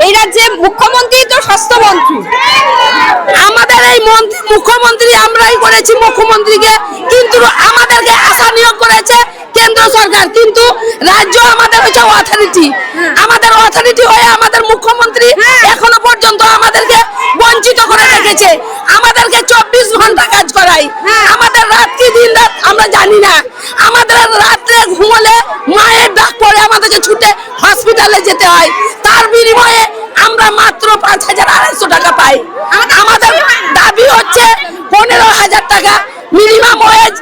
এই রাজ্যে মুখ্যমন্ত্রী তো স্বাস্থ্যমন্ত্রী, আমাদের এই মুখ্যমন্ত্রী আমরাই করেছি মুখ্যমন্ত্রীকে, কিন্তু আমাদেরকে আশা নিয়োগ করেছে কেন্দ্র সরকার, কিন্তু রাজ্য আমাদের হচ্ছে অথরিটি, আমাদের অথরিটি হয়ে আমাদের মুখ্যমন্ত্রী এখনো পর্যন্ত আমাদেরকে বঞ্চিত করে রেখেছে। আমাদেরকে 24 ঘন্টা কাজ করাই, আমাদের রাত কি দিন রাত আমরা জানি না, আমাদের রাত্রে ঘুমলে মায়ের ডাক পড়ে আমাদেরকে ছুটে হসপিটালে যেতে হয়, তার বিনিময়ে আমরা মাত্র 5200 টাকা পাই। আমাদের দাবি হচ্ছে 15,000 টাকা মিনিমাম ওয়েজ,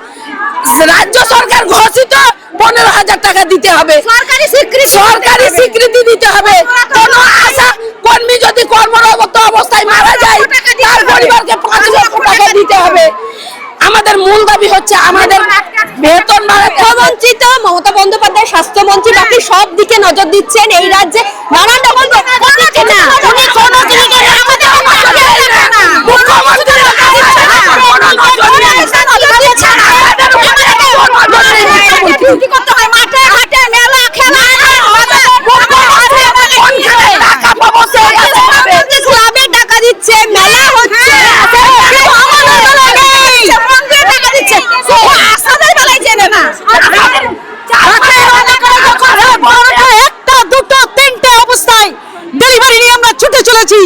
রাজ্য সরকার ঘোষিত 15,000 টাকা দিতে হবে, সরকারি স্বীকৃতি দিতে হবে। কোন আশা কর্মী যদি কর্মরত অবস্থায় মারা যায় তার পরিবারকে 5 লক্ষ টাকা দিতে হবে। আমাদের মূল দাবি হচ্ছে আমাদের বেতন মুখ্যমন্ত্রী তো মমতা বন্দ্যোপাধ্যায় স্বাস্থ্যমন্ত্রী বাকি সব দিকে নজর দিচ্ছেন, এই রাজ্যে নানান রকম টাকা দিচ্ছে, মেলা হচ্ছে, একটা দুটো তিনটে অবস্থায় ডেলিভারি নিয়ে আমরা ছুটে চলেছি।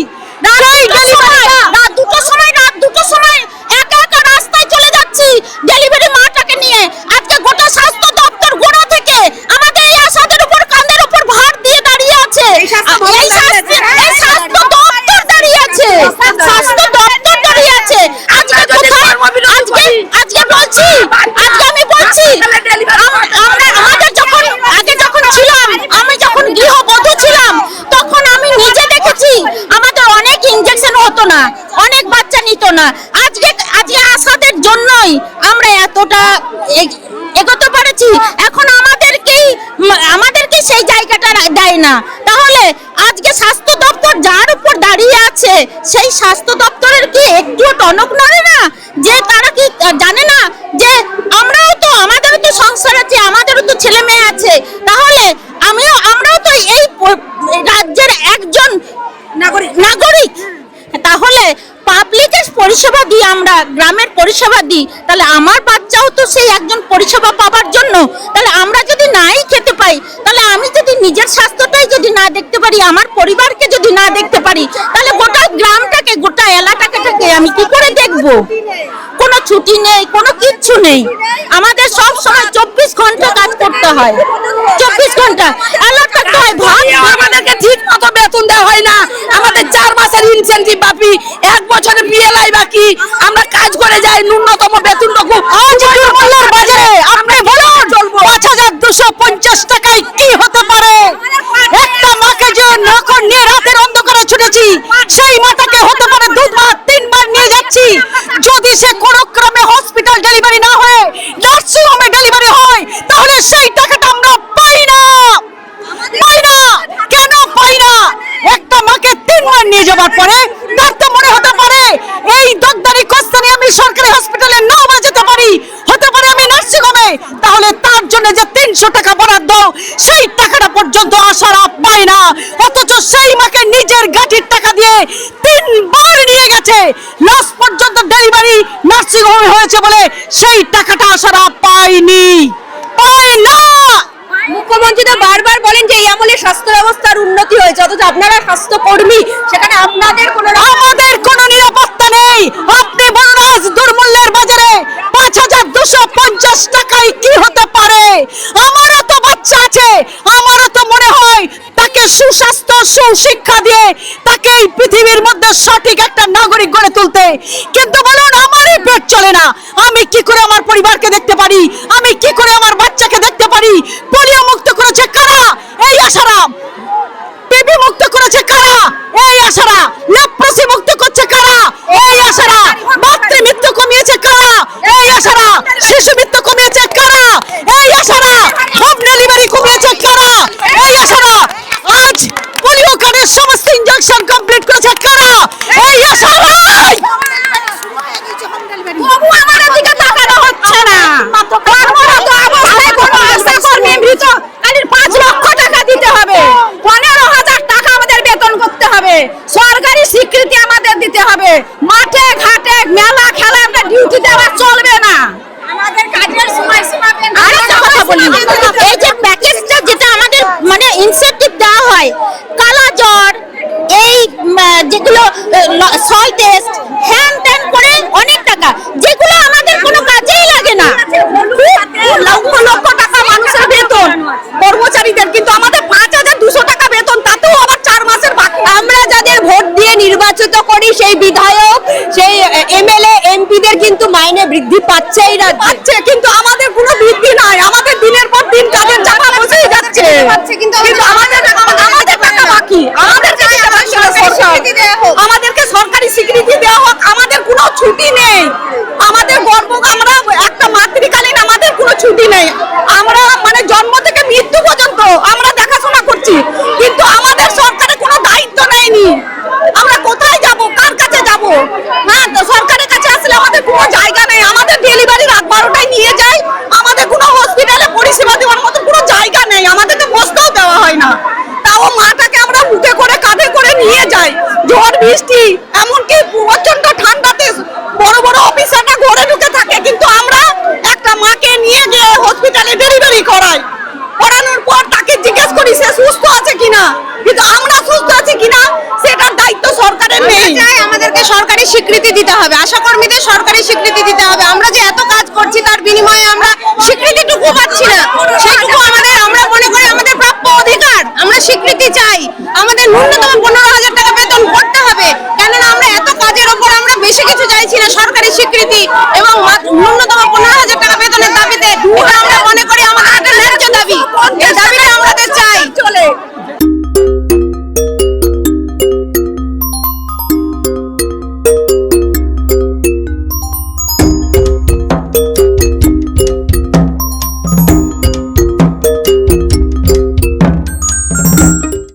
রাত দুটো সময় একা একা রাস্তায় চলে যাচ্ছি ডেলিভারি মাটাকে নিয়ে। আজকে গোটা স্বাস্থ্য দপ্তর গোড়া থেকে আমাদের এই আশাদের উপর কাঁধের উপর ভার দিয়ে দাঁড়িয়ে আছে, এই স্বাস্থ্য দপ্তর দাঁড়িয়ে আছে, স্বাস্থ্য দপ্তর দাঁড়িয়ে আছে। আজকে আজকে বলছি, আজকে আমি বলছি, আমাদের যখন আগে যখন ছিলাম, আমি যখন গৃহবধূ ছিলাম তখন আমি নিজে দেখেছি আমাদের অনেক ইনজেকশন হতো না, অনেক বাচ্চা নিত না। আজকে আশাদের জন্যই আমরা এতটা এগোতে পেরেছি। এখন আমাদেরকে সেই জায়গাটা দেয় না, তাহলে আজকে স্বাস্থ্য দপ্তর যার উপর দাঁড়িয়ে আছে সেই স্বাস্থ্য দপ্তরের কি একটু টনক নড়ে না? যে তারা কি জানে না যে আমাদেরও তো সংসার আছে, আমাদেরও তো ছেলে মেয়ে আছে, তাহলে আমরাও তো এই রাজ্যের একজন নাগরিক, তাহলে পাবলিকের পরিষেবা দিই, আমরা গ্রামের পরিষেবা দিই, তাহলে আমার বাচ্চাও তো সেই একজন পরিষেবা পাওয়ার জন্য। তাহলে আমরা যদি নাই খেতে পাই, তাহলে আমি যদি নিজের স্বাস্থ্যটাই যদি না দেখতে পারি, আমার পরিবারকে যদি না দেখতে পারি, তাহলে গোটা গ্রামটাকে গোটা এলাকাটাকে আমি কি করে দেখবো? কোনো ছুটি নেই, কোনো কিচ্ছু নেই, আমাদের সব সময় 24 ঘন্টা কাজ করতে হয়, 24 ঘন্টা অ্যালার্ট থাকতে হয়। আমাদেরকে ঠিক মতো বেতন দেওয়া হয় না, আমাদের 4 মাসের ইনসেনটিভ বাকি, 1 বছরের পিএলআই বাকি, আমরা কাজ করে যাই ন্যূনতম বেতনটুকু। আজ দুর্মূল্যের বাজারে আপনি বলুন 5250 টাকায় কি হতে পারে? একটা মাকে যে নখর নিয়ে রাতের অন্ধকারে ছুটেছি, সেই মাটাকে হতে পারে 2 বার 3 বার নিয়ে যাচ্ছি। যদি সে কোনো ক্রমে হসপিটাল ডেলিভারি না হয়ে নার্সিং হোমে ডেলিভারি হয়, তাহলে সেই টাকাটা আমরা পাই না। কেন পাই না? একটা মাকে 3 বার নিয়ে যাওয়ার পরে তার তো মনে হতে পারে এই দগদারি কস্তানি আমি সরকারি হসপিটালে নাও যেতে পারি, হতে পারে আমি নার্সিং হোমে, তাহলে তার জন্য যে 300 টাকা বরাদ্দ সেই টাকাটা পর্যন্ত আশারা পায় না। অথচ সেই মাকে নিজের গাড়ির টাকা দিয়ে 3 বার নিয়ে গেছে, লাস্ট পর্যন্ত ডেলিভারি নার্সিং হোমে হয়েছে বলে সেই টাকাটা আশারা পায়নি, পায় না। মুখ্যমন্ত্রী তো বারবার বলেন যে এই আমলে স্বাস্থ্য ব্যবস্থার উন্নতি হয়েছে, অথচ আপনারা স্বাস্থ্যকর্মী, সেখানে আমাদের কোনো নিরাপত্তা নেই। আপনি বলুন আজ দুর্মূল্যের বাজারে 5250 টাকায় কি হতে পারে? আমারও তো বাচ্চা আছে, আমারও তো মনে হয় তাকে সুস্বাস্থ্য সুশিক্ষা দিয়ে তাকে এই পৃথিবীর মধ্যে সঠিক একটা নাগরিক গড়ে তুলতে, কিন্তু বলুন আমারই পেট চলে না, আমি কি করে আমার পরিবারকে দেখতে পারি? আমি কি করে আমার বাচ্চাকে দেখতে পারি? পোলিও মুক্ত করেছে কারা? এই আশারাম। টিবি মুক্ত করেছে কারা? এই আশারা। লেপ্রসি মুক্ত করছে কারা? এই আশারা। মাতৃ মৃত্যু কমিয়েছে কারা? এই আশারা। শিশু মৃত্যু কমিয়েছে কারা? এই আশারা। হোম ডেলিভারি কমিয়েছে কারা? এই আশারা। আজ পোলিও কার্ডের সমস্ত ইনজেকশন কমপ্লিট করেছে কারা? এই আশারা। আমার দিকে তাকানো হচ্ছে না। কর্মরত অবস্থায় কোনো আশা কর্মী মৃত কালীর 5 লক্ষ টাকা দিতে হবে, 15,000 টাকা আমাদের বেতন নার্সদের কিন্তু মাইনে বৃদ্ধি পাচ্ছেই না, পাচ্ছে, কিন্তু আমাদের কোনো বৃদ্ধি নাই। আমাদের দিনের পর দিন কাজের চাপা বসেই যাচ্ছে, কিন্তু আমাদের টাকা বাকি। আমাদেরকে আমাদেরকে সরকারি স্বীকৃতি দেওয়া হোক। আমাদের কোনো ছুটি নেই, আমাদের গর্ব, আমরা একটা মাতৃকালীন, আমাদের কোনো ছুটি নেই। আমরা মানে জন্ম থেকে মৃত্যু পর্যন্ত আমরা দেখাশোনা করছি, কিন্তু আমাদের সরকারের কোনো দায়িত্ব নেয়নি। আমরা কোথায় যাব, কার কাছে যাব? হ্যাঁ, তো সরকারের কাছে আসলে আমাদের কোনো জায়গা নেই। আমাদের ডেলিভারি রাত 12টায় নিয়ে যায়, আমাদের কোনো হসপিটালে পরিষেবা দেওয়ার মতো কোনো জায়গা নেই। আমাদেরকে বসতেও দেওয়া হয় না, তাও মাটাকে আমরা বুকে করে কাঁধে করে নিয়ে যাই। ঝড় বৃষ্টি, এমনকি প্রচন্ড ঠান্ডাতে বড় বড় অফিসাররা ঘরে ঢুকে থাকে, কিন্তু আমরা একটা মাকে নিয়ে গিয়ে হসপিটালে ডেলিভারি করাই। করানোর পর তাকে জিজ্ঞেস করি সে সুস্থ আছে কিনা, কিন্তু আমরা সুস্থ আছি কিনা সেটার দায়িত্ব সরকারের নেই। আমাদেরকে সরকারি স্বীকৃতি দিতে হবে, আশা কর্মীদের সরকারি স্বীকৃতি দিতে হবে। আমরা যে এত কাজ করছি তার বিনিময়ে আমরা স্বীকৃতিটুকু পাচ্ছি না, সেইটুকু আমরা মনে করি আমাদের প্রাপ্য অধিকার। আমরা স্বীকৃতি চাই, আমাদের ন্যূনতম 15,000 টাকা বেতন করতে হবে, কেননা আমরা এত কাজের ওপর আমরা বেশি কিছু চাইছি না। সরকারি স্বীকৃতি এবং ন্যূনতম 15,000